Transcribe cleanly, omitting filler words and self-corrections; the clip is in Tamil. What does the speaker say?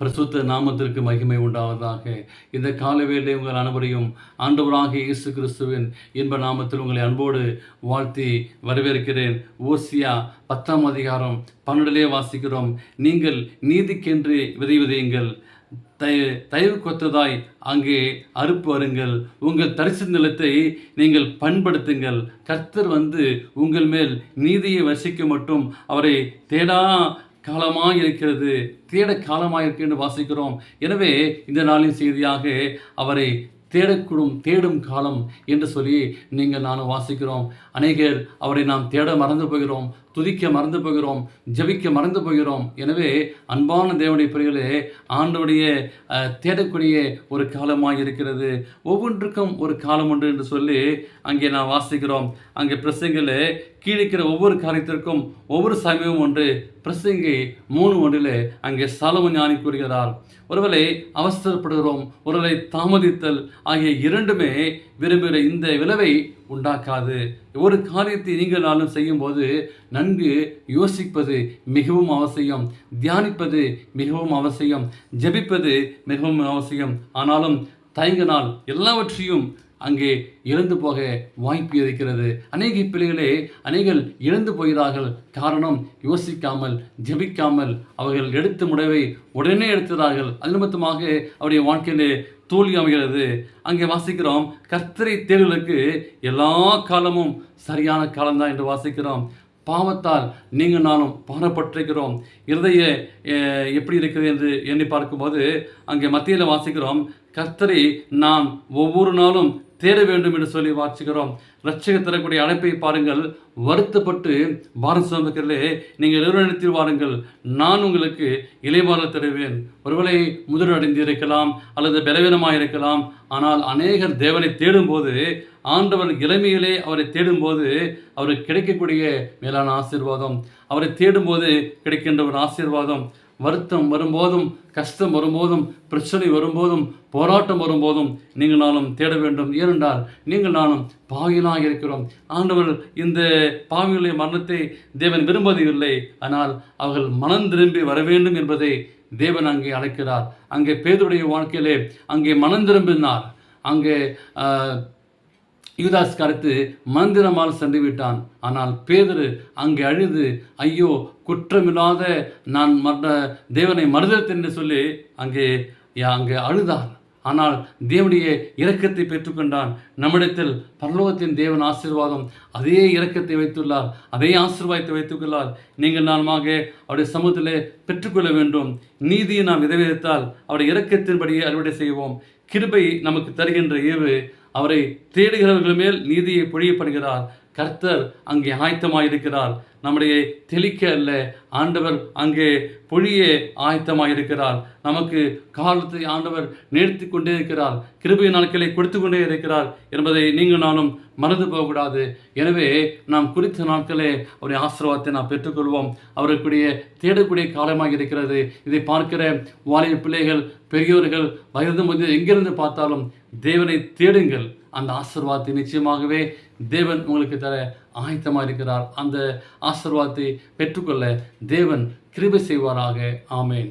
பரிசுத்த நாமத்திற்கு மகிமை உண்டாவதாக. இந்த காலவேளை உங்கள் அனைவரையும் ஆண்டவராகிய இயேசு கிறிஸ்துவின் இன்ப நாமத்தில் உங்களை அன்போடு வாழ்த்தி வரவேற்கிறேன். ஓசியா 10ஆம் அதிகாரம் 12 வாசிக்கிறோம். நீங்கள் நீதிக்கென்று விதை விதையுங்கள், தயவு கொத்ததாய் அங்கே அறுப்பு வருங்கள், உங்கள் தரிசு நிலத்தை நீங்கள் பண்படுத்துங்கள். கர்த்தர் உங்கள் மேல் நீதியை வசிக்க மட்டும் அவரை தேடா காலமாக இருக்கிறது, தேட காலமாக இருக்கு என்று வாசிக்கிறோம். எனவே இந்த நாளின் செய்தியாக அவரை தேடும் காலம் என்று சொல்லி நீங்கள் நானும் வாசிக்கிறோம். அநேகர் அவரை நாம் தேட மறந்து போகிறோம், துதிக்க மறந்து போகிறோம், ஜெபிக்க மறந்து போகிறோம். எனவே அன்பான தேவனுடைய பிள்ளைகளே, ஆண்டவருடைய தேடக்கூடிய ஒரு காலமாக இருக்கிறது. ஒவ்வொன்றுக்கும் ஒரு காலம் உண்டு என்று சொல்லி அங்கே நாம் வாசிக்கிறோம். அங்கே பிரசங்கில் கீழிருக்கிற ஒவ்வொரு காரியத்திற்கும் ஒவ்வொரு சமயமும் ஒன்று. பிரசங்கி 3:1 அங்கே சாலமோன் ஞானி கூறுகிறார், ஒருவேளை அவசரப்படுகிறோம், ஒருவேளை தாமதித்தல் ஆகிய இரண்டுமே விரும்புகிற இந்த விளைவை உண்டாக்காது. ஒரு காரியத்தை நீங்கள் நாளும் செய்யும்போது நன்கு யோசிப்பது மிகவும் அவசியம், தியானிப்பது மிகவும் அவசியம், ஜெபிப்பது மிகவும் அவசியம். ஆனாலும் தயங்கினால் எல்லாவற்றையும் அங்கே இழந்து போக வாய்ப்பு இருக்கிறது. அநேக பிள்ளைகளே அநேகர் இழந்து போகிறார்கள். காரணம், யோசிக்காமல் ஜெபிக்காமல் அவர்கள் எடுத்த முடிவை உடனே எடுக்கிறார்கள். அது நிமித்தமாக அவருடைய வாழ்க்கையிலே தோல்வி அமைகிறது. அங்கே வாசிக்கிறோம், கர்த்தரை தேடுவதற்கு எல்லா காலமும் சரியான காலம்தான் என்று வாசிக்கிறோம். பாவத்தால் நீங்கள் நானும் பாரப்பட்டிருக்கிறோம். இருதய எப்படி இருக்கிறது என்று எண்ணி பார்க்கும்போது அங்கே மத்தியில் வாசிக்கிறோம், கர்த்தரை நான் ஒவ்வொரு நாளும் தேட வேண்டும் என்று சொல்லி வாசிக்கிறோம். ரட்சகர் தரக்கூடிய அழைப்பை பாருங்கள். வருத்தப்பட்டு பாரம் சுமக்கிறே நீங்கள் நிறுவனத்தில் வாருங்கள், நான் உங்களுக்கு இளைப்பாறுதல் தருவேன். ஒருவேளை முதிர் அடைந்திருக்கலாம் அல்லது பலவீனமாக இருக்கலாம். ஆனால் அநேகர் தேவனை தேடும்போது, ஆண்டவர் இளமையிலே அவரை தேடும்போது அவருக்கு கிடைக்கக்கூடிய மேலான ஆசீர்வாதம், அவரை தேடும்போது கிடைக்கின்ற ஒரு ஆசீர்வாதம். வருத்தம் வரும்போதும், கஷ்டம் வரும்போதும், பிரச்சனை வரும்போதும், போராட்டம் வரும்போதும் நீங்கள் நானும் தேட வேண்டும். ஏனென்றால் நீங்கள் நானும் பாவிகளாக இருக்கிறோம். ஆண்டவர் இந்த பாவிகளுடைய மரணத்தை தேவன் விரும்புவதில்லை. ஆனால் அவர்கள் மனம் திரும்பி வர வேண்டும் என்பதை தேவன் அங்கே அழைக்கிறார். அங்கே பேதுருடைய வாழ்க்கையிலே அங்கே மனம் திரும்பினார். அங்கே யூதாஸ் கருத்து மந்திரமால் சென்று விட்டான். ஆனால் பேதுரு அங்கே அழுது, ஐயோ குற்றமில்லாத நான் தேவனை மறுதல் என்று சொல்லி அங்கே அழுதார். ஆனால் தேவனுடைய இரக்கத்தை பெற்றுக்கொண்டான். நம்மிடத்தில் பரலோகத்தின் தேவன் ஆசீர்வாதம், அதே இரக்கத்தை வைத்துள்ளார், அதே ஆசீர்வாதத்தை வைத்துள்ளார். நீங்கள் நானுமாக அவருடைய சமூகத்திலே பெற்றுக்கொள்ள வேண்டும். நீதியை நாம் விதைத்தால் அவருடைய இரக்கத்தின்படியே அறுவடை செய்வோம். கிருபை நமக்கு தருகின்ற ஏவு, அவரை தேடுகிறவர்கள் மேல் நீதியை பொழியப்படுகிறார். கர்த்தர் அங்கே ஆயத்தமாயிருக்கிறார். நம்முடைய தெளிக்க அல்ல, ஆண்டவர் அங்கே பொழிய ஆயத்தமாயிருக்கிறார். நமக்கு காலத்தை ஆண்டவர் நேர்த்தி கொண்டே இருக்கிறார். கிருபை நாட்களை கொடுத்து கொண்டே இருக்கிறார் என்பதை நீங்கள் நானும் மறந்து போகக்கூடாது. எனவே நாம் குறித்த நாட்களே அவருடைய ஆசீர்வாதத்தை நாம் பெற்றுக்கொள்வோம். அவருக்குடைய தேடக்கூடிய காலமாக இருக்கிறது. இதை பார்க்கிற வாலிப பிள்ளைகள், பெரியோர்கள், வயது முதியோர் எங்கிருந்து பார்த்தாலும் தேவனை தேடுங்கள். அந்த ஆசீர்வாதத்தை நிச்சயமாகவே தேவன் உங்களுக்கு தர ஆயத்தமாக இருக்கிறார். அந்த ஆசீர்வாதத்தை பெற்றுக்கொள்ள தேவன் கிருபை செய்வாராக. ஆமேன்.